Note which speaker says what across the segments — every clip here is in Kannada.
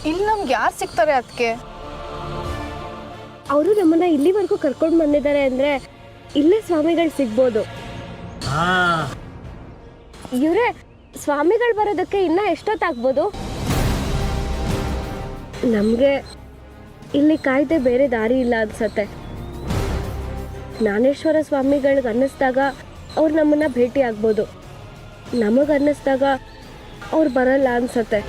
Speaker 1: ಇಲ್ಲಿ ನಮ್ಗೆ ಯಾರು ಸಿಗ್ತಾರೆ ಅದಕ್ಕೆ?
Speaker 2: ಅವರು ನಮ್ಮನ್ನ ಇಲ್ಲಿವರೆಗೂ ಕರ್ಕೊಂಡು ಬಂದಿದ್ದಾರೆ ಅಂದ್ರೆ ಇಲ್ಲೇ ಸ್ವಾಮಿಗಳು ಸಿಗ್ಬೋದು. ಇವರೇ ಸ್ವಾಮಿಗಳು ಬರೋದಕ್ಕೆ ಇನ್ನ ಎಷ್ಟೊತ್ತಾಗ್ಬೋದು? ನಮಗೆ ಇಲ್ಲಿ ಕಾಯ್ದೆ ಬೇರೆ ದಾರಿ ಇಲ್ಲ ಅನ್ಸತ್ತೆ. ಜ್ಞಾನೇಶ್ವರ ಸ್ವಾಮಿಗಳಿಗೆ ಅನ್ನಿಸ್ದಾಗ ಅವ್ರು ನಮ್ಮನ್ನ ಭೇಟಿ ಆಗ್ಬೋದು, ನಮಗೆ ಅನ್ನಿಸ್ದಾಗ ಅವ್ರು ಬರಲ್ಲ ಅನ್ಸತ್ತೆ.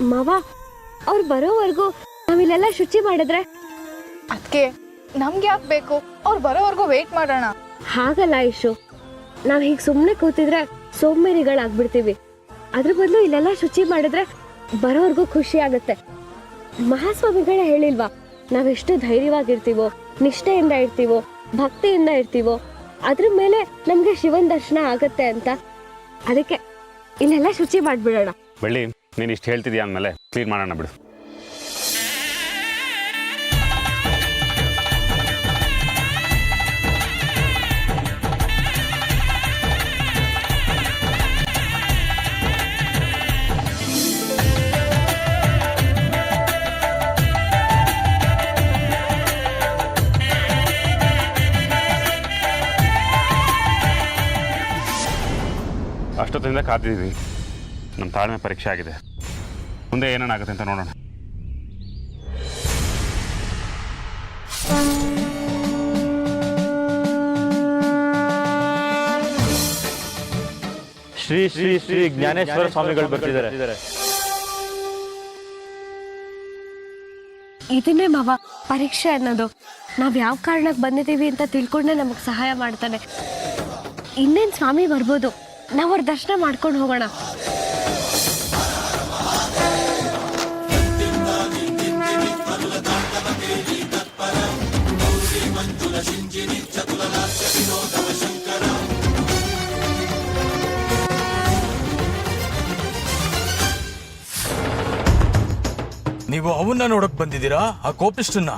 Speaker 2: ಮಾವ, ಅವ್ರು ಬರೋವರೆಗೂ ನಾವಿಲ್ಲೆಲ್ಲ ಶುಚಿ ಮಾಡಿದ್ರೆ?
Speaker 1: ಅದಕ್ಕೆ ನಮ್ಗೆ ಯಾಕೆ ಬೇಕು? ಅವ್ರು ಬರೋವರೆಗೂ ವೇಟ್ ಮಾಡೋಣ.
Speaker 2: ಹಾಗಲ್ಲ ಇಶು, ನಾವು ಹೀಗೆ ಸುಮ್ಮನೆ ಕೂತಿದ್ರೆ ಸೋಂಬೇರಿಗಳಾಗ್ಬಿಡ್ತೀವಿ. ಅದ್ರ ಬದಲು ಇಲ್ಲೆಲ್ಲ ಶುಚಿ ಮಾಡಿದ್ರೆ ಬರೋವರೆಗೂ ಖುಷಿ ಆಗುತ್ತೆ. ಮಹಾಸ್ವಾಮಿಗಳೇ ಹೇಳಿಲ್ವಾ, ನಾವೆಷ್ಟು ಧೈರ್ಯವಾಗಿರ್ತೀವೋ, ನಿಷ್ಠೆಯಿಂದ ಇರ್ತೀವೋ, ಭಕ್ತಿಯಿಂದ ಇರ್ತೀವೋ ಅದ್ರ ಮೇಲೆ ನಮ್ಗೆ ಶಿವನ್ ದರ್ಶನ ಆಗತ್ತೆ ಅಂತ. ಅದಕ್ಕೆ ಇಲ್ಲೆಲ್ಲ ಶುಚಿ ಮಾಡ್ಬಿಡೋಣ.
Speaker 3: ಬೆಳ್ಳಿ, ನೀನು ಇಷ್ಟು ಹೇಳ್ತಿದ್ಯಾ ಅಂದಮೇಲೆ ಕ್ಲೀನ್ ಮಾಡೋಣ ಬಿಡು. ಅಷ್ಟೊತ್ತಿಂದ ಕಾದಿದ್ದೀವಿ. ನಮ್ಮ ತಾಳ್ಮೆ ಪರೀಕ್ಷೆ ಆಗಿದೆ. ಮುಂದೆ ಏನೇನಾಗುತ್ತೆ ಅಂತ ನೋಡೋಣ.
Speaker 4: ಶ್ರೀ ಶ್ರೀ ಶ್ರೀ ಜ್ಞಾನೇಶ್ವರ ಸ್ವಾಮಿಗಳು ಬರ್ತಿದ್ದಾರೆ.
Speaker 2: ಇದನ್ನೇ ಮಾವ ಪರೀಕ್ಷೆ ಅನ್ನೋದು. ನಾವ್ ಯಾವ ಕಾರಣಕ್ಕೆ ಬಂದಿದ್ದೀವಿ ಅಂತ ತಿಳ್ಕೊಂಡೆ ನಮಗ್ ಸಹಾಯ ಮಾಡ್ತಾನೆ. ಇನ್ನೇನ್ ಸ್ವಾಮಿ ಬರ್ಬೋದು, ನಾವ್ ಅವ್ರ ದರ್ಶನ ಮಾಡ್ಕೊಂಡು ಹೋಗೋಣ.
Speaker 5: ನೀವು ಅವನ್ನ ನೋಡಕ್ ಬಂದಿದ್ದೀರಾ? ಆ ಕೋಪಿಷ್ಟನ್ನ?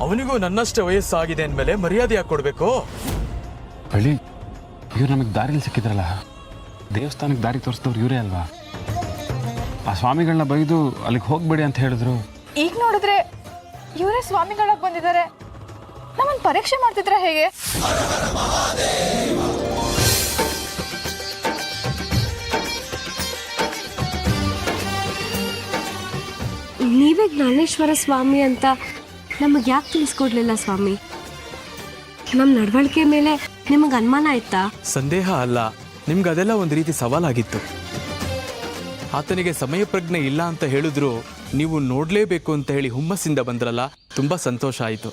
Speaker 5: ಅವನಿಗೂ ನನ್ನಷ್ಟೇ ವಯಸ್ಸಾಗಿದೆ ಅಂದ್ಮೇಲೆ ಮರ್ಯಾದೆ ಯಾಕೆ ಕೊಡ್ಬೇಕು?
Speaker 3: ಬೆಳ್ಳಿ, ಇವ್ರು ನಮಗೆ ದಾರಿಲಿ ಸಿಕ್ಕಿದ್ರಲ್ಲ, ದೇವಸ್ಥಾನಕ್ಕೆ ದಾರಿ ತೋರಿಸಿದವ್ರು ಇವರೇ ಅಲ್ವಾ? ಆ ಸ್ವಾಮಿಗಳನ್ನ ಬೈದು ಅಲ್ಲಿಗೆ ಹೋಗ್ಬೇಡಿ ಅಂತ ಹೇಳಿದ್ರು.
Speaker 1: ಈಗ ನೋಡಿದ್ರೆ ಇವರೇ ಸ್ವಾಮಿಗಳಾಗಿ ಬಂದಿದ್ದಾರೆ. ನಮ್ಮನ್ನು ಪರೀಕ್ಷೆ ಮಾಡ್ತಿದ್ರೆ ಹೇಗೆ?
Speaker 2: ನೀವೇ ಜ್ಞಾನೇಶ್ವರ ಸ್ವಾಮಿ ಅಂತ ನಮಗೆ ಯಾಕೆ ತಿಳಿಸ್ಕೊಡ್ಲಿಲ್ಲ ಸ್ವಾಮಿ? ನಮ್ಮ ನಡವಳಿಕೆ ಮೇಲೆ ನಿಮಗೆ ಅನುಮಾನ ಆಯ್ತಾ?
Speaker 5: ಸಂದೇಹ ಅಲ್ಲ, ನಿಮ್ಗೆ ಅದೆಲ್ಲ ಒಂದು ರೀತಿ ಸವಾಲಾಗಿತ್ತು. ಆತನಿಗೆ ಸಮಯ ಪ್ರಜ್ಞೆ ಇಲ್ಲ ಅಂತ ಹೇಳಿದ್ರು ನೀವು ನೋಡ್ಲೇಬೇಕು ಅಂತ ಹೇಳಿ ಹುಮ್ಮಸ್ಸಿಂದ ಬಂದ್ರಲ್ಲ, ತುಂಬಾ ಸಂತೋಷ ಆಯಿತು.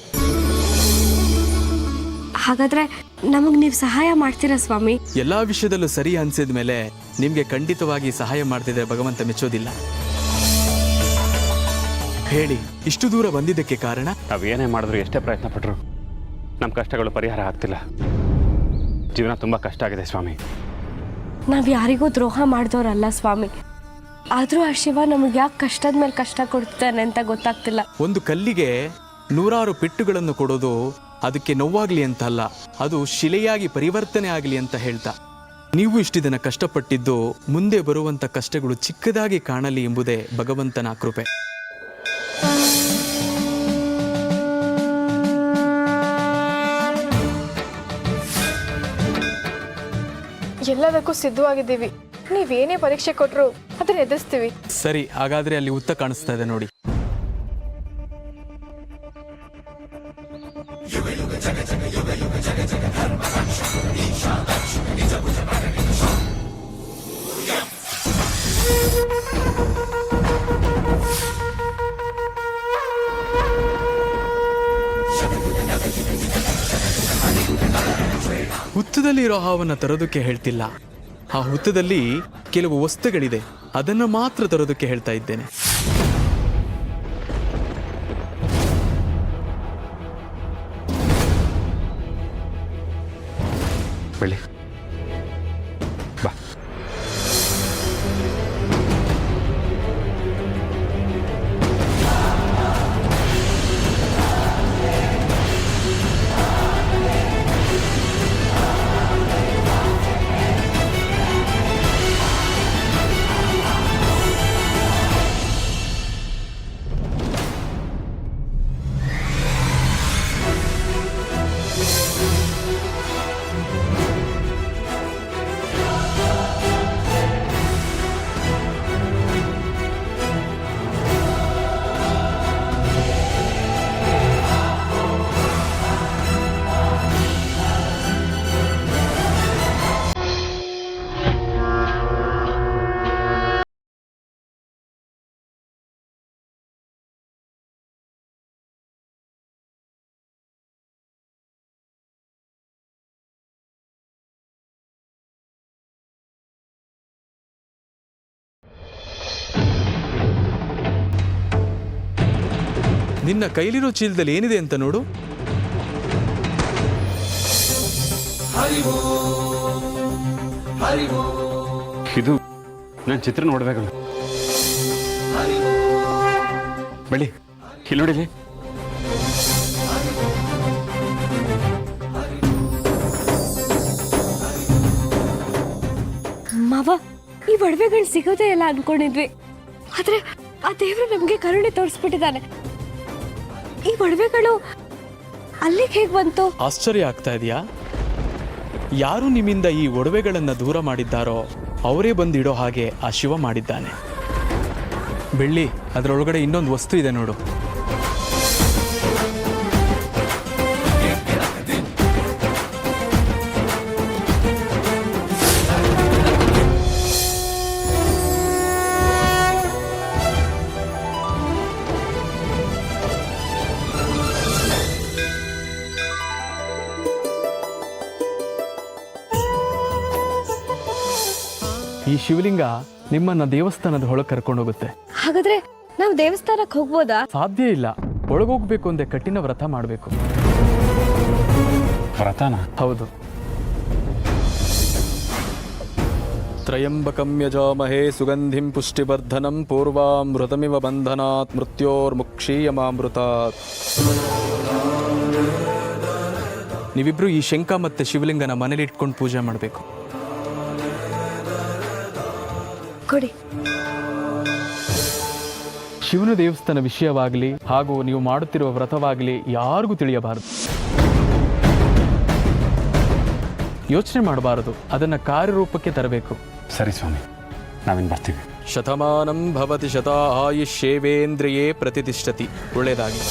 Speaker 2: ಹಾಗಾದ್ರೆ ನಮಗೆ ನೀವು ಸಹಾಯ ಮಾಡ್ತೀರಾ ಸ್ವಾಮಿ?
Speaker 5: ಎಲ್ಲಾ ವಿಷಯದಲ್ಲೂ ಸರಿ ಅನ್ಸಿದ ಮೇಲೆ ನಿಮ್ಗೆ ಖಂಡಿತವಾಗಿ ಸಹಾಯ ಮಾಡ್ತಿದ್ರೆ ಭಗವಂತ ಮೆಚ್ಚೋದಿಲ್ಲ. ಹೇಳಿ, ಇಷ್ಟು ದೂರ ಬಂದಿದ್ದಕ್ಕೆ ಕಾರಣ?
Speaker 3: ನಾವು ಏನೇ ಮಾಡಿದ್ರು, ಎಷ್ಟೇ ಪ್ರಯತ್ನ ಪಟ್ಟರು ನಮ್ಮ ಕಷ್ಟಗಳು ಪರಿಹಾರ ಆಗ್ತಿಲ್ಲ. ಜೀವನ ತುಂಬ ಕಷ್ಟ ಆಗಿದೆ ಸ್ವಾಮಿ.
Speaker 2: ನಾವು ಯಾರಿಗೂ ದ್ರೋಹ ಮಾಡಿದವರಲ್ಲ ಸ್ವಾಮಿ. ಆದರೂ ಆ ಶಿವ ನಮಗೆ ಯಾಕೆ ಕಷ್ಟದ ಮೇಲೆ ಕಷ್ಟ ಕೊಡ್ತಾನೆ ಅಂತ ಗೊತ್ತಾಗ್ತಿಲ್ಲ.
Speaker 5: ಒಂದು ಕಲ್ಲಿಗೆ 100 ಪೆಟ್ಟುಗಳನ್ನು ಕೊಡೋದು ಅದಕ್ಕೆ ನೋವಾಗ್ಲಿ ಅಂತಲ್ಲ, ಅದು ಶಿಲೆಯಾಗಿ ಪರಿವರ್ತನೆ ಆಗಲಿ ಅಂತ ಹೇಳ್ತಾ. ನೀವು ಇಷ್ಟು ದಿನ ಕಷ್ಟಪಟ್ಟಿದ್ದು ಮುಂದೆ ಬರುವಂತ ಕಷ್ಟಗಳು ಚಿಕ್ಕದಾಗಿ ಕಾಣಲಿ ಎಂಬುದೇ ಭಗವಂತನ ಕೃಪೆ.
Speaker 1: ಎಲ್ಲದಕ್ಕೂ ಸಿದ್ಧವಾಗಿದ್ದೀವಿ. ನೀವೇನೇ ಪರೀಕ್ಷೆ ಕೊಟ್ಟರು ಅದನ್ನ ಎದುರಿಸ್ತೀವಿ.
Speaker 5: ಸರಿ, ಹಾಗಾದ್ರೆ ಅಲ್ಲಿ ಉತ್ತ ಕಾಣಿಸ್ತಾ ಇದೆ ನೋಡಿ. ಹುತ್ತದಲ್ಲಿರೋ ಹಾವನ್ನ ತರೋದಕ್ಕೆ ಹೇಳ್ತಿಲ್ಲ. ಆ ಹುತ್ತದಲ್ಲಿ ಕೆಲವು ವಸ್ತುಗಳಿದೆ, ಅದನ್ನ ಮಾತ್ರ ತರೋದಕ್ಕೆ ಹೇಳ್ತಾ ಇದ್ದೇನೆ.
Speaker 3: ಬೆಳ್ಳಿ, ಬಾ.
Speaker 5: ನಿನ್ನ ಕೈಲಿರೋ ಚೀಲದಲ್ಲಿ ಏನಿದೆ ಅಂತ ನೋಡು.
Speaker 3: ಇದು ನನ್ನ ಚಿತ್ರ ನೋಡ್ಬೇಕಲ್ಲ. ಬಳಿ ಇಲ್ಲಿ ನೋಡಿಲಿ.
Speaker 2: ಮಾವ, ಈ ಒಡವೆಗಳು ಸಿಗೋದೇ ಇಲ್ಲ ಅನ್ಕೊಂಡಿದ್ವಿ. ಆದ್ರೆ ಆ ದೇವ್ರು ನಮ್ಗೆ ಕರುಣೆ ತೋರಿಸ್ಬಿಟ್ಟಿದ್ದಾನೆ. ಈ ಒಡವೆಗಳು ಅಲ್ಲಿಗೆ ಹೇಗೆ ಬಂತು?
Speaker 5: ಆಶ್ಚರ್ಯ ಆಗ್ತಾ ಇದೆಯಾ? ಯಾರು ನಿಮ್ಮಿಂದ ಈ ಒಡವೆಗಳನ್ನ ದೂರ ಮಾಡಿದ್ದಾರೋ ಅವರೇ ಬಂದಿಡೋ ಹಾಗೆ ಆ ಶಿವ ಮಾಡಿದ್ದಾನೆ. ಬೆಳ್ಳಿ, ಅದರೊಳಗಡೆ ಇನ್ನೊಂದು ವಸ್ತು ಇದೆ ನೋಡು. ಈ ಶಿವಲಿಂಗ ನಿಮ್ಮನ್ನ ದೇವಸ್ಥಾನದ ಹೊಳಗೆ ಕರ್ಕೊಂಡೋಗುತ್ತೆ.
Speaker 2: ಹಾಗಾದ್ರೆ ನಾವು ದೇವಸ್ಥಾನಕ್ಕೆ ಹೋಗ್ಬೋದಾ?
Speaker 5: ಸಾಧ್ಯ ಇಲ್ಲ. ಒಳಗೋಗ್ಬೇಕು ಅಂದ್ರೆ ಕಠಿಣ ವ್ರತ ಮಾಡಬೇಕು.
Speaker 3: ವ್ರತನ?
Speaker 5: ಹೌದು. ತ್ರಯಂಬಕಂ ಯಜಾಮಹೇ ಸುಗಂಧಿಂ ಪುಷ್ಟಿವರ್ಧನಂ ಪೂರ್ವಾಮೃತಮಿವ ಬಂಧನಾತ್ ಮೃತ್ಯೋರ್ಮುಕ್ಷೀಯಮಾಮೃತಾತ್. ನೀವಿಬ್ರು ಈ ಶಂಖ ಮತ್ತೆ ಶಿವಲಿಂಗನ ಮನೇಲಿ ಇಟ್ಕೊಂಡು ಪೂಜೆ ಮಾಡಬೇಕು.
Speaker 2: ಕೊಡಿ.
Speaker 5: ಶಿವನ ದೇವಸ್ಥಾನ ವಿಷಯವಾಗಲಿ ಹಾಗೂ ನೀವು ಮಾಡುತ್ತಿರುವ ವ್ರತವಾಗಲಿ ಯಾರಿಗೂ ತಿಳಿಯಬಾರದು. ಯೋಚನೆ ಮಾಡಬಾರದು, ಅದನ್ನು ಕಾರ್ಯರೂಪಕ್ಕೆ ತರಬೇಕು.
Speaker 3: ಸರಿ ಸ್ವಾಮಿ, ನಾವಿನ್ ಬರ್ತೀವಿ.
Speaker 5: ಶತಮಾನಂ ಭವತಿ ಶತಾ ಆಯುಷ್ಯೇವೇಂದ್ರಿಯೇ ಪ್ರತಿಷ್ಠತಿ. ಒಳ್ಳೆಯದಾಗಿ.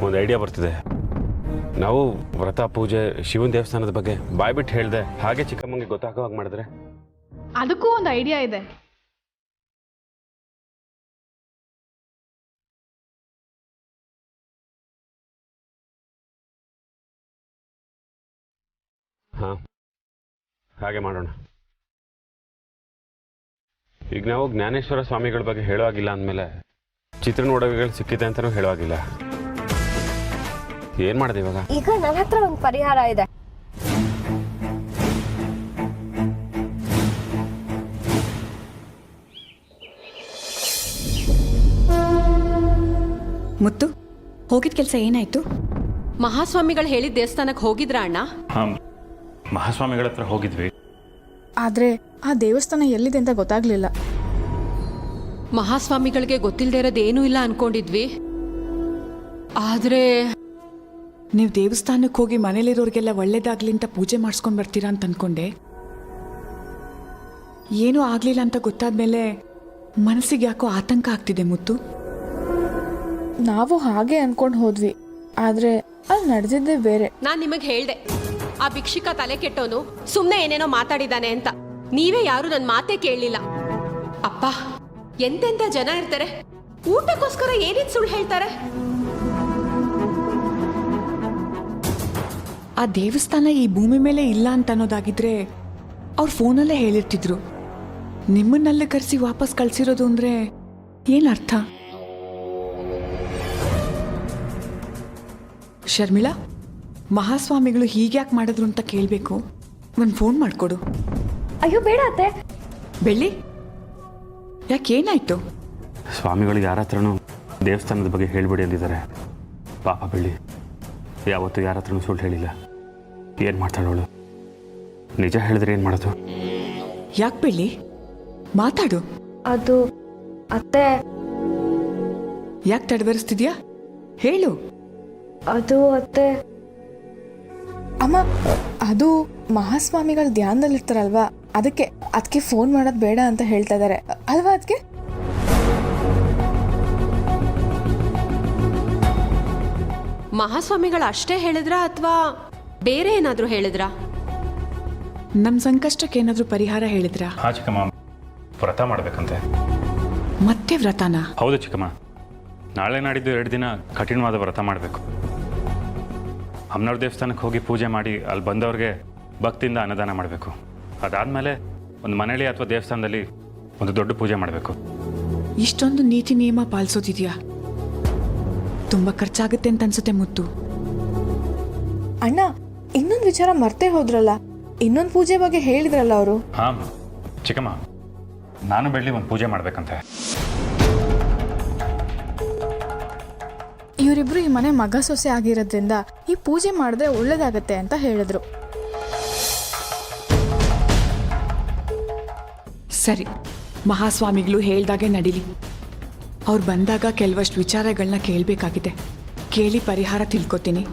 Speaker 3: ಒಂದು ಐಡಿಯಾ ಬರ್ತಿದೆ. ನಾವು ವ್ರತ, ಪೂಜೆ, ಶಿವನ ದೇವಸ್ಥಾನದ ಬಗ್ಗೆ ಬಾಯ್ಬಿಟ್ಟು ಹೇಳ್ದೆ ಹಾಗೆ ಚಿಕ್ಕಮ್ಮಂಗೆ ಗೊತ್ತಾಗೋ ಹಾಗೆ ಮಾಡಿದ್ರೆ?
Speaker 1: ಅದಕ್ಕೂ ಒಂದು ಐಡಿಯಾ ಇದೆ.
Speaker 3: ಹಾಂ, ಹಾಗೆ ಮಾಡೋಣ. ಈಗ ನಾವು ಜ್ಞಾನೇಶ್ವರ ಸ್ವಾಮಿಗಳ ಬಗ್ಗೆ ಹೇಳೋ ಆಗಿಲ್ಲ ಅಂದಮೇಲೆ ಚಿತ್ರನ ಒಡವೆಗಳು ಸಿಕ್ಕಿದೆ ಅಂತಲೂ ಹೇಳೋ ಆಗಿಲ್ಲ. ಏನ್ ಮಾಡಿದೆ ಇವಾಗ?
Speaker 2: ಈಗ ನನ್ನ ಹತ್ರ ಒಂದು ಪರಿಹಾರ ಇದೆ.
Speaker 6: ಮುತ್ತು, ಹೋಗಿದ ಕೆಲಸ ಏನಾಯ್ತು?
Speaker 7: ಮಹಾಸ್ವಾಮಿಗಳು ಹೇಳಿದ ದೇವಸ್ಥಾನಕ್ಕೆ ಹೋಗಿದ್ರ ಅಣ್ಣ?
Speaker 4: ಹಾಂ, ಮಹಾಸ್ವಾಮಿಗಳ ಹತ್ರ ಹೋಗಿದ್ವಿ.
Speaker 1: ಆದ್ರೆ ಆ ದೇವಸ್ಥಾನ ಎಲ್ಲಿದೆ ಅಂತ ಗೊತ್ತಾಗ್ಲಿಲ್ಲ.
Speaker 7: ಮಹಾಸ್ವಾಮಿಗಳಿಗೆ ಗೊತ್ತಿಲ್ಲದೆ ಇರೋದೇನೂ ಇಲ್ಲ ಅನ್ಕೊಂಡಿದ್ವಿ. ಆದ್ರೆ
Speaker 6: ನೀವು ದೇವಸ್ಥಾನಕ್ಕೆ ಹೋಗಿ ಮನೇಲಿರೋರಿಗೆಲ್ಲ ಒಳ್ಳೇದಾಗ್ಲಿ ಅಂತ ಪೂಜೆ ಮಾಡಿಸ್ಕೊಂಡು ಬರ್ತೀರಾ ಅಂತ ಅನ್ಕೊಂಡೆ. ಏನೂ ಆಗ್ಲಿಲ್ಲ ಅಂತ ಗೊತ್ತಾದ್ಮೇಲೆ ಮನಸ್ಸಿಗೆ ಯಾಕೋ ಆತಂಕ ಆಗ್ತಿದೆ ಮುತ್ತು.
Speaker 1: ನಾವು ಹಾಗೆ ಅನ್ಕೊಂಡು ಹೋದ್ವಿ, ಆದ್ರೆ ಅಲ್ಲಿ ನಡೆದಿದ್ದೇ ಬೇರೆ.
Speaker 7: ನಾನ್ ನಿಮಗೆ ಹೇಳ್ದೆ, ಆ ಭಿಕ್ಷಿಕ ತಲೆ ಕೆಟ್ಟೋನು ಸುಮ್ನೆ ಏನೇನೋ ಮಾತಾಡಿದಾನೆ ಅಂತ. ನೀವೇ ಯಾರು ನನ್ನ ಮಾತೇ ಕೇಳಲಿಲ್ಲ. ಅಪ್ಪ, ಎಂತೆಂತ ಜನ ಇರ್ತಾರೆ, ಊಟಕ್ಕೋಸ್ಕರ ಏನೇನ್ ಸುಳ್ಳು ಹೇಳ್ತಾರೆ.
Speaker 6: ಆ ದೇವಸ್ಥಾನ ಈ ಭೂಮಿ ಮೇಲೆ ಇಲ್ಲ ಅಂತ ಅನ್ನೋದಾಗಿದ್ರೆ ಅವ್ರ ಫೋನಲ್ಲೇ ಹೇಳಿರ್ತಿದ್ರು. ನಿಮ್ಮನ್ನೆಲ್ಲ ಕರೆಸಿ ವಾಪಸ್ ಕಳ್ಸಿರೋದು ಅಂದ್ರೆ ಏನ್ ಅರ್ಥ? ಶರ್ಮಿಳಾ, ಮಹಾಸ್ವಾಮಿಗಳು ಹೀಗ್ಯಾಕೆ ಮಾಡಿದ್ರು ಅಂತ ಕೇಳಬೇಕು. ಒಂದು ಫೋನ್ ಮಾಡಿಕೊಡು.
Speaker 2: ಅಯ್ಯೋ ಬೇಡ ಅತ್ತೆ.
Speaker 6: ಬೆಳ್ಳಿ, ಯಾಕೇನಾಯ್ತು?
Speaker 3: ಸ್ವಾಮಿಗಳು ಯಾರ ಹತ್ರನೂ ದೇವಸ್ಥಾನದ ಬಗ್ಗೆ ಹೇಳ್ಬೇಡಿ ಅಂದಿದ್ದಾರೆ. ಪಾಪ ಬೆಳ್ಳಿ ಯಾವತ್ತೂ ಯಾರ ಹತ್ರನೂ ಸುಳ್ಳು ಹೇಳಿಲ್ಲ. ಏನು ಮಾಡ್ತಾಳವಳು? ನಿಜ ಹೇಳಿದ್ರೆ ಏನು ಮಾಡೋದು?
Speaker 6: ಯಾಕೆ ಬೆಳ್ಳಿ, ಮಾತಾಡು.
Speaker 2: ಅದು ಅತ್ತೆ,
Speaker 6: ಯಾಕೆ ತಡವರಿಸ್ತಿದ್ಯಾ? ಹೇಳು.
Speaker 2: ಅದು ಅತ್ತೆ,
Speaker 1: ಅಮ್ಮ, ಅದು ಮಹಾಸ್ವಾಮಿಗಳು ಧ್ಯಾನದಲ್ಲಿರ್ತಾರಲ್ವಾ, ಅದಕ್ಕೆ ಫೋನ್ ಮಾಡೋದು ಬೇಡ ಅಂತ ಹೇಳ್ತಾ ಇದ್ದಾರೆ ಅಲ್ವಾ? ಅದಕ್ಕೆ
Speaker 7: ಮಹಾಸ್ವಾಮಿಗಳು ಅಷ್ಟೇ ಹೇಳಿದ್ರಾ ಅಥವಾ ಬೇರೆ ಏನಾದರೂ ಹೇಳಿದ್ರಾ?
Speaker 6: ನಮ್ಮ ಸಂಕಷ್ಟಕ್ಕೆ ಏನಾದರೂ ಪರಿಹಾರ ಹೇಳಿದ್ರಾ?
Speaker 4: ಹಾ ಚಿಕ್ಕಮ್ಮ, ವ್ರತ ಮಾಡಬೇಕಂತೆ.
Speaker 6: ಮತ್ತೆ ವ್ರತನ?
Speaker 4: ಹೌದು ಚಿಕ್ಕಮ್ಮ, ನಾಳೆ ನಾಡಿದ್ದು 2 ದಿನ ಕಠಿಣವಾದ ವ್ರತ ಮಾಡಬೇಕು. ಅಮ್ಮನವ್ರ ದೇವಸ್ಥಾನಕ್ಕೆ ಹೋಗಿ ಪೂಜೆ ಮಾಡಿ ಅಲ್ಲಿ ಬಂದವ್ರಿಗೆ ಭಕ್ತಿಯಿಂದ ಅನ್ನದಾನ ಮಾಡಬೇಕು. ಅದಾದಮೇಲೆ ಒಂದು ಮನೆಯಲ್ಲಿ ಅಥವಾ ದೇವಸ್ಥಾನದಲ್ಲಿ ಒಂದು ದೊಡ್ಡ ಪೂಜೆ ಮಾಡಬೇಕು.
Speaker 6: ಇಷ್ಟೊಂದು ನೀತಿ ನಿಯಮ ಪಾಲಿಸೋದಿದೆಯಾ? ತುಂಬ ಖರ್ಚಾಗುತ್ತೆ ಅಂತ ಅನ್ಸುತ್ತೆ ಮುತ್ತು.
Speaker 1: ಅಣ್ಣ, ಇನ್ನೊಂದು ವಿಚಾರ ಮರ್ತೇ ಹೋದ್ರಲ್ಲ, ಇನ್ನೊಂದು ಪೂಜೆ ಬಗ್ಗೆ ಹೇಳಿದ್ರಲ್ಲ ಅವರು.
Speaker 4: ಹಾಂ ಚಿಕ್ಕಮ್ಮ, ನಾನು ಬೆಳ್ಳಿ ಒಂದು ಪೂಜೆ ಮಾಡಬೇಕಂತೆ.
Speaker 1: ಇವರಿಬ್ರು ಈ ಮನೆ ಮಗ ಸೊಸೆ ಆಗಿರೋದ್ರಿಂದ ಈ ಪೂಜೆ ಮಾಡಿದ್ರೆ ಒಳ್ಳೇದಾಗತ್ತೆ ಅಂತ ಹೇಳಿದ್ರು.
Speaker 6: ಸರಿ, ಮಹಾಸ್ವಾಮಿಗಳು ಹೇಳ್ದಾಗೆ ನಡೀಲಿ. ಅವ್ರು ಬಂದಾಗ ಕೆಲವಷ್ಟು ವಿಚಾರಗಳನ್ನ ಕೇಳಬೇಕಾಗಿದೆ. ಕೇಳಿ ಪರಿಹಾರ ತಿಳ್ಕೊತೀನಿ.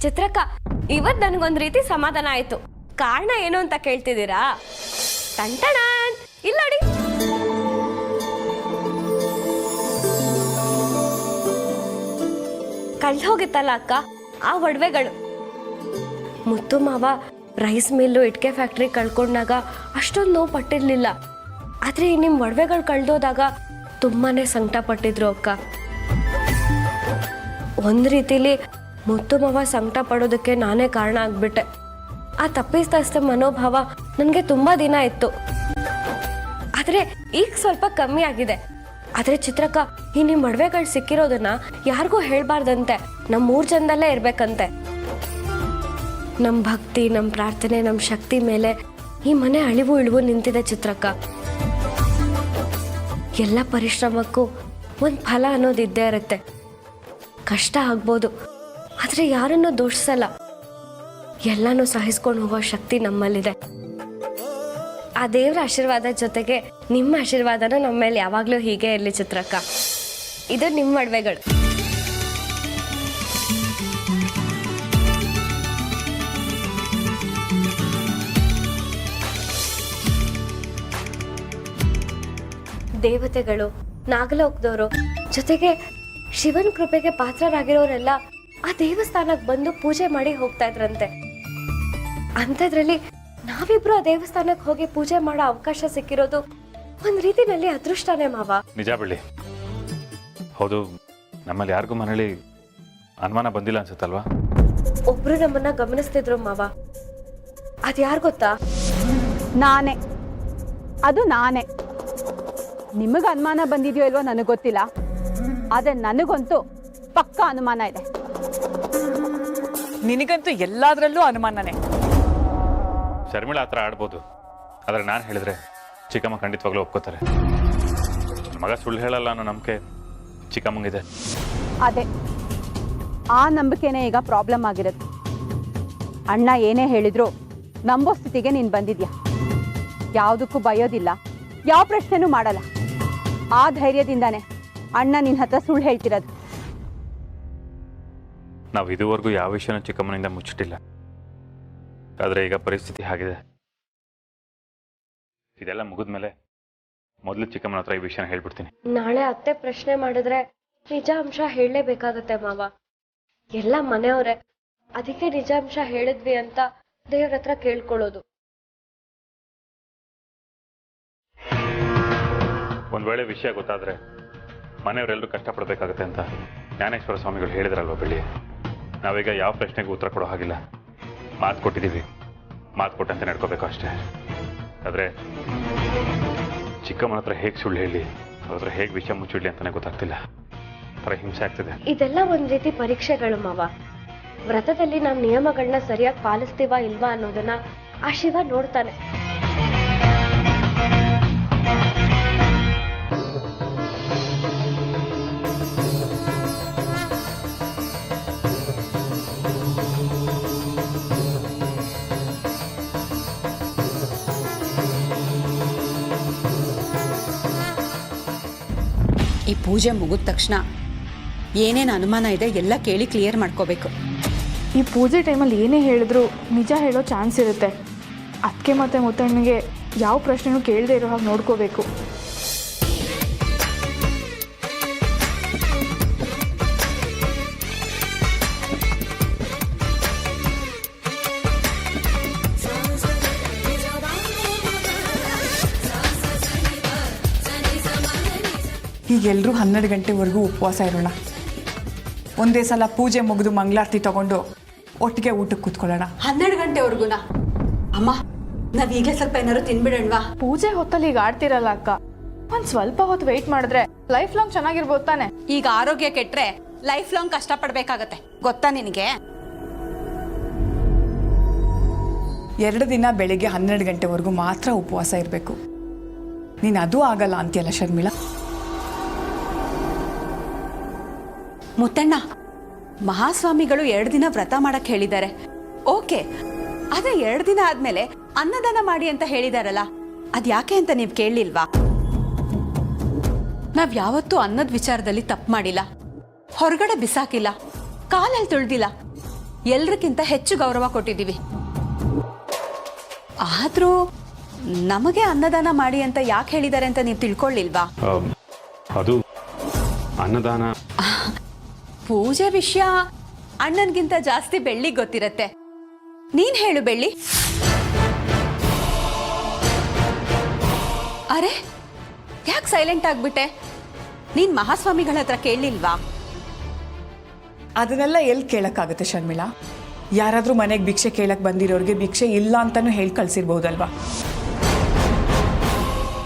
Speaker 2: ಚಿತ್ರಕ್ಕ, ಇವತ್ತು ನನಗೊಂದು ರೀತಿ ಸಮಾಧಾನ ಆಯ್ತು. ಕಾರಣ ಏನು ಅಂತ ಕೇಳ್ತಿದ್ದೀರಾ? ಟಂಟಣ ಇಲ್ಲ ನೋಡಿ. ಕಳ್ದು ಹೋಗಿತ್ತಲ್ಲ ಅಕ್ಕ ಆ ಒಡವೆಗಳು. ಮುತ್ತು ಮಾವ ರೈಸ್ ಮಿಲ್ಲು, ಇಟ್ಕೆ ಫ್ಯಾಕ್ಟ್ರಿ ಕಳ್ಕೊಂಡಾಗ ಅಷ್ಟೊಂದು ನೋವು ಪಟ್ಟಿರ್ಲಿಲ್ಲ. ಆದ್ರೆ ನಿಮ್ಮ ಒಡವೆಗಳು ಕಳ್ದೋದಾಗ ತುಂಬಾನೇ ಸಂಕಟ ಪಟ್ಟಿದ್ರು ಅಕ್ಕ. ಒಂದು ರೀತಿಲಿ ಮುತ್ತು ಮಾವ ಸಂಕಟ ಪಡೋದಕ್ಕೆ ನಾನೇ ಕಾರಣ ಆಗ್ಬಿಟ್ಟೆ. ಆ ತಪ್ಪಿಸ್ತಸ್ಥ ಮನೋಭಾವ ನನಗೆ ತುಂಬ ದಿನ ಇತ್ತು. ಆದರೆ ಈಗ ಸ್ವಲ್ಪ ಕಮ್ಮಿ ಆಗಿದೆ. ಆದರೆ ಚಿತ್ರಕ್ಕ, ಈ ನಿಮ್ಮ ಒಡವೆಗಳು ಸಿಕ್ಕಿರೋದನ್ನ ಯಾರಿಗೂ ಹೇಳ್ಬಾರ್ದಂತೆ. ನಮ್ಮ 3 ಜನದಲ್ಲೇ ಇರ್ಬೇಕಂತೆ. ನಮ್ಮ ಭಕ್ತಿ, ನಮ್ಮ ಪ್ರಾರ್ಥನೆ, ನಮ್ಮ ಶಕ್ತಿ ಮೇಲೆ ಈ ಮನೆ ಅಳಿವು ಇಳಿವು ನಿಂತಿದೆ ಚಿತ್ರಕ್ಕ. ಎಲ್ಲ ಪರಿಶ್ರಮಕ್ಕೂ ಒಂದು ಫಲ ಅನ್ನೋದಿದ್ದೇ ಇರುತ್ತೆ. ಕಷ್ಟ ಆಗ್ಬೋದು, ಆದರೆ ಯಾರನ್ನೂ ದೂಷಿಸಲ್ಲ. ಎಲ್ಲನೂ ಸಹಿಸ್ಕೊಂಡು ಹೋಗೋ ಶಕ್ತಿ ನಮ್ಮಲ್ಲಿದೆ. ಆ ದೇವರ ಆಶೀರ್ವಾದ ಜೊತೆಗೆ ನಿಮ್ಮ ಆಶೀರ್ವಾದನೂ ನಮ್ಮ ಮೇಲೆ ಯಾವಾಗಲೂ ಹೀಗೆ ಇರಲಿ ಚಿತ್ರಕ್ಕ. ಇದು ನಿಮ್ಮ ಒಡವೆಗಳು. ದೇವತೆಗಳು, ನಾಗಲೋಕದವರು, ಜೊತೆಗೆ ಶಿವನ ಕೃಪೆಗೆ ಪಾತ್ರರಾಗಿರೋರೆಲ್ಲ ಆ ದೇವಸ್ಥಾನಕ್ಕೆ ಬಂದು ಪೂಜೆ ಮಾಡಿ ಹೋಗ್ತಾ ಇದ್ರಂತೆ. ಅಂಥದ್ರಲ್ಲಿ ನಾವಿಬ್ರು ಆ ದೇವಸ್ಥಾನಕ್ಕೆ ಹೋಗಿ ಪೂಜೆ ಮಾಡೋ ಅವಕಾಶ ಸಿಕ್ಕಿರೋದು ಒಂದ್ ರೀತಿನಲ್ಲಿ ಅದೃಷ್ಟನೇ ಮಾವ.
Speaker 4: ನಿಜ ಬೆಳ್ಳಿ. ಹೌದು, ನಮ್ಮಲ್ಲಿ ಯಾರಿಗೂ ಮನೇಲಿ ಅನುಮಾನ ಬಂದಿಲ್ಲ ಅನ್ಸುತ್ತಲ್ವಾ?
Speaker 2: ಒಬ್ರು ನಮ್ಮನ್ನ ಗಮನಿಸ್ತಿದ್ರು ಮಾವ. ಅದ್ಯಾರು ಗೊತ್ತಾ?
Speaker 8: ನಾನೇ. ಅದು ನಾನೇ. ನಿಮಗೆ ಅನುಮಾನ ಬಂದಿದೆಯೋ ಇಲ್ವೋ ನನಗೆ ಗೊತ್ತಿಲ್ಲ, ಆದರೆ ನನಗಂತೂ ಪಕ್ಕಾ ಅನುಮಾನ ಇದೆ.
Speaker 6: ನಿನಗಂತೂ ಎಲ್ಲಾದ್ರಲ್ಲೂ ಅನುಮಾನನೇ.
Speaker 4: ಶರ್ಮಿಳಾ ಆ ಥರ ಆಡ್ಬೋದು, ಆದರೆ ನಾನು ಹೇಳಿದ್ರೆ ಚಿಕ್ಕಮ್ಮ ಖಂಡಿತವಾಗ್ಲೂ ಒಪ್ಕೋತಾರೆ. ಮಗ ಸುಳ್ಳು ಹೇಳಲ್ಲ ಅನ್ನೋ ನಂಬಿಕೆ ಚಿಕ್ಕಮ್ಮಂಗಿದೆ.
Speaker 8: ಅದೇ ಆ ನಂಬಿಕೆನೇ ಈಗ ಪ್ರಾಬ್ಲಮ್ ಆಗಿರುತ್ತೆ. ಅಣ್ಣ ಏನೇ ಹೇಳಿದ್ರು ನಂಬೋ ಸ್ಥಿತಿಗೆ ನೀನು ಬಂದಿದ್ಯಾ. ಯಾವುದಕ್ಕೂ ಬಯೋದಿಲ್ಲ, ಯಾವ ಪ್ರಶ್ನೆನೂ ಮಾಡಲ್ಲ. ಆ ಧೈರ್ಯದಿಂದಾನೆ ಅಣ್ಣ ನಿನ್ನ ಹತ್ರ ಸುಳ್ಳು ಹೇಳ್ತಿರೋದು.
Speaker 4: ನಾವು ಇದುವರೆಗೂ ಯಾವ ವಿಷಯನೂ ಚಿಕ್ಕಮ್ಮನಿಂದ ಮುಚ್ಚಿಟ್ಟಿಲ್ಲ, ಆದರೆ ಈಗ ಪರಿಸ್ಥಿತಿ ಆಗಿದೆ. ಇದೆಲ್ಲ ಮುಗಿದ್ಮೇಲೆ ಮೊದಲು ಚಿಕ್ಕಮ್ಮನ ಹತ್ರ ಈ ವಿಷಯನ ಹೇಳ್ಬಿಡ್ತೀನಿ.
Speaker 2: ನಾಳೆ ಅತ್ತೆ ಪ್ರಶ್ನೆ ಮಾಡಿದ್ರೆ ನಿಜಾಂಶ ಹೇಳಲೇಬೇಕಾಗತ್ತೆ ಮಾವ. ಎಲ್ಲ ಮನೆಯವರೇ, ಅದಕ್ಕೆ ನಿಜಾಂಶ ಹೇಳಿದ್ವಿ ಅಂತ ದೇವ್ರ ಹತ್ರ ಕೇಳ್ಕೊಳ್ಳೋದು.
Speaker 4: ಒಂದು ವೇಳೆ ವಿಷಯ ಗೊತ್ತಾದ್ರೆ ಮನೆಯವರೆಲ್ಲರೂ ಕಷ್ಟಪಡಬೇಕಾಗತ್ತೆ ಅಂತ ಜ್ಞಾನೇಶ್ವರ ಸ್ವಾಮಿಗಳು ಹೇಳಿದ್ರಲ್ವ ಬೆಳ್ಳಿ. ನಾವೀಗ ಯಾವ ಪ್ರಶ್ನೆಗೂ ಉತ್ತರ ಕೊಡೋ ಹಾಗಿಲ್ಲ. ಮಾತು ಕೊಟ್ಟಿದ್ದೀವಿ, ಮಾತು ಕೊಟ್ಟಂತೆ ನಡ್ಕೋಬೇಕು ಅಷ್ಟೇ. ಆದರೆ ಚಿಕ್ಕಮ್ಮನ ಹತ್ರ ಹೇಗೆ ಸುಳ್ಳು ಹೇಳಿ, ಅವ್ರ ಹತ್ರ ಹೇಗೆ ವಿಷಯ ಮುಚ್ಚಿಡ್ಲಿ ಅಂತಾನೆ ಗೊತ್ತಾಗ್ತಿಲ್ಲ. ಥರ ಹಿಂಸೆ ಆಗ್ತಿದೆ.
Speaker 2: ಇದೆಲ್ಲ ಒಂದ್ ರೀತಿ ಪರೀಕ್ಷೆಗಳು ಮಾವ. ವ್ರತದಲ್ಲಿ ನಾವು ನಿಯಮಗಳನ್ನ ಸರಿಯಾಗಿ ಪಾಲಿಸ್ತೀವಾ ಇಲ್ವಾ ಅನ್ನೋದನ್ನ ಆ ಶಿವ ನೋಡ್ತಾನೆ.
Speaker 9: ಈ ಪೂಜೆ ಮುಗಿದ ತಕ್ಷಣ ಏನೇನು ಅನುಮಾನ ಇದೆ ಎಲ್ಲ ಕೇಳಿ ಕ್ಲಿಯರ್ ಮಾಡ್ಕೋಬೇಕು.
Speaker 1: ಈ ಪೂಜೆ ಟೈಮಲ್ಲಿ ಏನೇ ಹೇಳಿದ್ರು ನಿಜ ಹೇಳೋ ಚಾನ್ಸ್ ಇರುತ್ತೆ. ಅದಕ್ಕೆ ಮತ್ತೆ ಮುತ್ತಣ್ಣಗೆ ಯಾವ ಪ್ರಶ್ನೆನೂ ಕೇಳದೆ ಇರೋ ಹಾಗೆ ನೋಡ್ಕೋಬೇಕು.
Speaker 6: ಈಗ ಎಲ್ಲರೂ 12 ಗಂಟೆವರೆಗೂ ಉಪವಾಸ ಇರೋಣ. ಒಂದೇ ಸಲ ಪೂಜೆ ಮುಗಿದು ಮಂಗಳಾರತಿ ತಗೊಂಡು ಒಟ್ಟಿಗೆ ಊಟಕ್ಕೆ ಕೂತ್ಕೊಳ್ಳೋಣ.
Speaker 9: 12 ಗಂಟೆವರೆಗೂನಾ? ಅಮ್ಮ, ನಾವ್ ಈಗಲೇ ಸ್ವಲ್ಪ ಏನಾದ್ರು ತಿನ್ಬಿಡಣ್ವಾ?
Speaker 1: ಪೂಜೆ ಹೊತ್ತಲ್ಲಿ ಈಗ ಆಡ್ತಿರಲ್ಲ ಅಕ್ಕ, ಒಂದ್ ಸ್ವಲ್ಪ ಹೊತ್ತು ವೆಯ್ಟ್ ಮಾಡಿದ್ರೆ ಲೈಫ್ ಲಾಂಗ್ ಚೆನ್ನಾಗಿರ್ಬೋದು ತಾನೆ.
Speaker 9: ಈಗ ಆರೋಗ್ಯ ಕೆಟ್ರೆ ಲೈಫ್ ಲಾಂಗ್ ಕಷ್ಟಪಡ್ಬೇಕಾಗತ್ತೆ, ಗೊತ್ತಾ ನಿನಗೆ?
Speaker 6: 2 ದಿನ ಬೆಳಿಗ್ಗೆ 12 ಗಂಟೆವರೆಗೂ ಮಾತ್ರ ಉಪವಾಸ ಇರಬೇಕು. ನೀನು ಅದೂ ಆಗಲ್ಲ ಅಂತೀಯಲ್ಲ ಶರ್ಮಿಳಾ?
Speaker 9: ಮುತ್ತಣ್ಣ, ಮಹಾಸ್ವಾಮಿಗಳು 2 ದಿನ ವ್ರತ ಮಾಡಕ್ ಹೇಳಿದ್ದಾರೆ. ಓಕೆ, ಆದ್ರೆ 2 ದಿನ ಆದ್ಮೇಲೆ ಅನ್ನದಾನ ಮಾಡಿ ಅಂತ ಹೇಳಿದಾರಲ್ಲ, ಅದ್ಯಾಕೆ ಅಂತ ನೀವ್ ಕೇಳಲಿಲ್ವಾ? ನಾವ್ ಯಾವತ್ತೂ ಅನ್ನದ ವಿಚಾರದಲ್ಲಿ ತಪ್ಪು ಮಾಡಿಲ್ಲ, ಹೊರಗಡೆ ಬಿಸಾಕಿಲ್ಲ, ಕಾಲಲ್ಲಿ ತುಳ್ದಿಲ್ಲ, ಎಲ್ರಿಗಿಂತ ಹೆಚ್ಚು ಗೌರವ ಕೊಟ್ಟಿದ್ದೀವಿ. ಆದ್ರೂ ನಮಗೆ ಅನ್ನದಾನ ಮಾಡಿ ಅಂತ ಯಾಕೆ ಹೇಳಿದ್ದಾರೆ ಅಂತ ನೀವು ತಿಳ್ಕೊಳ್ಳಿಲ್ವಾ?
Speaker 3: ಅದು ಅನ್ನದಾನ.
Speaker 9: ಪೂಜೆ ವಿಷಯ ಅಣ್ಣನ್ಗಿಂತ ಜಾಸ್ತಿ ಬೆಳ್ಳಿಗೆ ಗೊತ್ತಿರತ್ತೆ. ನೀನ್ ಹೇಳು ಬೆಳ್ಳಿ. ಅರೆ, ಯಾಕೆ ಸೈಲೆಂಟ್ ಆಗ್ಬಿಟ್ಟೆ? ನೀನ್ ಮಹಾಸ್ವಾಮಿಗಳ ಹತ್ರ ಕೇಳಲಿಲ್ವಾ?
Speaker 6: ಅದನ್ನೆಲ್ಲ ಎಲ್ಲಿ ಕೇಳಕ್ಕಾಗುತ್ತೆ ಶರ್ಮಿಳಾ? ಯಾರಾದರೂ ಮನೆಗೆ ಭಿಕ್ಷೆ ಕೇಳಕ್ಕೆ ಬಂದಿರೋರಿಗೆ ಭಿಕ್ಷೆ ಇಲ್ಲ ಅಂತಲೂ ಹೇಳಿ ಕಳಿಸಿರ್ಬೋದಲ್ವಾ?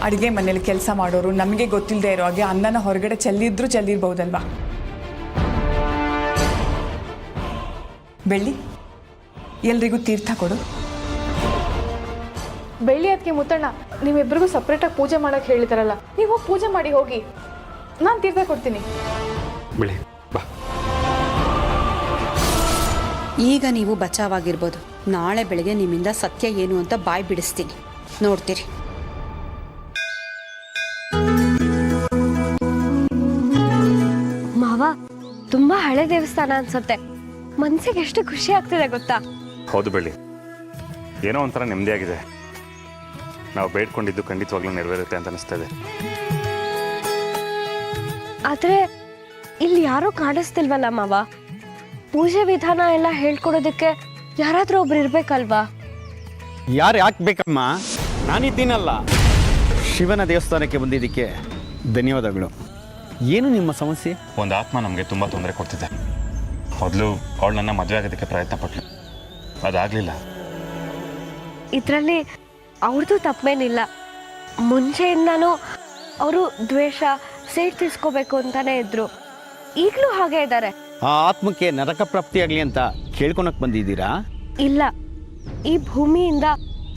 Speaker 6: ಅಡುಗೆ ಮನೇಲಿ ಕೆಲಸ ಮಾಡೋರು ನಮಗೆ ಗೊತ್ತಿಲ್ಲದೆ ಇರೋ ಹಾಗೆ ಅನ್ನನ ಹೊರಗಡೆ ಚೆಲ್ಲಿರ್ಬೋದಲ್ವಾ? ಬೆಳ್ಳಿ, ಎಲ್ರಿಗೂ ತೀರ್ಥ ಕೊಡು.
Speaker 1: ಬೆಳ್ಳಿ ಅದಕ್ಕೆ ಮುತ್ತಣ್ಣ, ನೀವಿಬ್ಬರಿಗೂ ಸಪ್ರೇಟಾಗಿ ಪೂಜೆ ಮಾಡಕ್ಕೆ ಹೇಳಿದಾರಲ್ಲ, ನೀವು ಹೋಗಿ ಪೂಜೆ ಮಾಡಿ ಹೋಗಿ, ನಾನು ತೀರ್ಥ ಕೊಡ್ತೀನಿ.
Speaker 3: ಬೆಳಿ ಬಾ.
Speaker 9: ಈಗ ನೀವು ಬಚಾವಾಗಿರ್ಬೋದು. ನಾಳೆ ಬೆಳಗ್ಗೆ ನಿಮ್ಮಿಂದ ಸತ್ಯ ಏನು ಅಂತ ಬಾಯ್ ಬಿಡಿಸ್ತೀನಿ, ನೋಡ್ತೀರಿ.
Speaker 2: ಮಾವ, ತುಂಬಾ ಹಳೆ ದೇವಸ್ಥಾನ ಅನ್ಸುತ್ತೆ. ಮನ್ಸಿಗೆ ಎಷ್ಟು ಖುಷಿ ಆಗ್ತಿದೆ ಗೊತ್ತಾ?
Speaker 4: ಹೌದು ಬೆಳ್ಳಿ, ಏನೋ ಒಂಥರ ನೆಮ್ಮದಿಯಾಗಿದೆ. ನಾವು ಬೇಡ್ಕೊಂಡಿದ್ದು ಖಂಡಿತವಾಗ್ಲೂ ನೆರವೇರುತ್ತೆ ಅಂತ ಅನಿಸ್ತದೆ.
Speaker 2: ಆದ್ರೆ ಇಲ್ಲಿ ಯಾರೂ ಕಾಣಿಸ್ತಿಲ್ವಲ್ಲ ಮಾವ? ಪೂಜೆ ವಿಧಾನ ಎಲ್ಲ ಹೇಳ್ಕೊಡೋದಕ್ಕೆ ಯಾರಾದ್ರೂ ಒಬ್ರು ಇರ್ಬೇಕಲ್ವಾ?
Speaker 10: ಯಾರು ಯಾಕೆ ಬೇಕಮ್ಮ? ನಾನಿದ್ದೀನಲ್ಲ. ಶಿವನ ದೇವಸ್ಥಾನಕ್ಕೆ ಬಂದಿದ್ದಕ್ಕೆ ಧನ್ಯವಾದಗಳು. ಏನು ನಿಮ್ಮ ಸಮಸ್ಯೆ?
Speaker 4: ಒಂದು ಆತ್ಮ ನಮಗೆ ತುಂಬ ತೊಂದರೆ ಕೊಡ್ತಿದೆ. ಮೊದಲು ಅವಳು ನನ್ನ ಮದುವೆ ಆಗೋದಕ್ಕೆ ಪ್ರಯತ್ನ ಪಟ್ಲು, ಅದಾಗಲಿಲ್ಲ.
Speaker 2: ಇದರಲ್ಲಿ ಅವ್ರದ್ದು ತಪ್ಪೇನಿಲ್ಲ. ಮುಂಚೆಯಿಂದನೂ ಅವರು ದ್ವೇಷ, ಸೇಟ್ ತೀರ್ಸ್ಕೋಬೇಕು ಅಂತಾನೆ ಇದ್ರು. ಈಗಲೂ ಹಾಗೆ ಇದ್ದಾರೆ.
Speaker 10: ಆ ಆತ್ಮಕ್ಕೆ ನರಕ ಪ್ರಾಪ್ತಿಯಾಗಲಿ ಅಂತ ಕೇಳ್ಕೊಳಕ್ ಬಂದಿದ್ದೀರಾ?
Speaker 2: ಇಲ್ಲ, ಈ ಭೂಮಿಯಿಂದ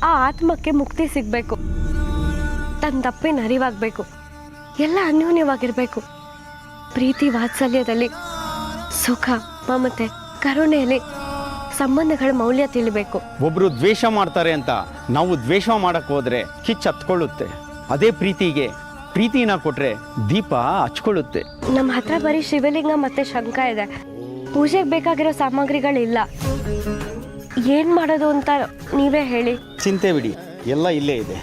Speaker 2: ಆ ಆತ್ಮಕ್ಕೆ ಮುಕ್ತಿ ಸಿಗಬೇಕು, ತನ್ನ ತಪ್ಪಿನ ಅರಿವಾಗಬೇಕು, ಎಲ್ಲ ಅನ್ಯೋನ್ಯವಾಗಿರಬೇಕು. ಪ್ರೀತಿ ವಾತ್ಸಲ್ಯದಲ್ಲಿ, ಸುಖ ಮಮತೆ ಕರುಣೆಯಲ್ಲಿ ಸಂಬಂಧಗಳ ಮೌಲ್ಯ ತಿಳಿಬೇಕು.
Speaker 10: ಒಬ್ರು ದ್ವೇಷ ಮಾಡ್ತಾರೆ ಅಂತ ನಾವು ದ್ವೇಷ ಮಾಡಕ್ ಹೋದ್ರೆ ಕಿಚ್ಚು ಹತ್ಕೊಳ್ಳುತ್ತೆ. ಅದೇ ಪ್ರೀತಿನ ಕೊಟ್ರೆ ದೀಪ ಹಚ್ಕೊಳ್ಳುತ್ತೆ.
Speaker 2: ನಮ್ಮ ಹತ್ರ ಬರೀ ಶಿವಲಿಂಗ ಮತ್ತೆ ಶಂಖ ಇದೆ. ಪೂಜೆಗೆ ಬೇಕಾಗಿರೋ ಸಾಮಗ್ರಿಗಳಿಲ್ಲ. ಏನ್ ಮಾಡೋದು ಅಂತ ನೀವೇ ಹೇಳಿ.
Speaker 10: ಚಿಂತೆ ಬಿಡಿ, ಎಲ್ಲ ಇಲ್ಲೇ ಇದೆ.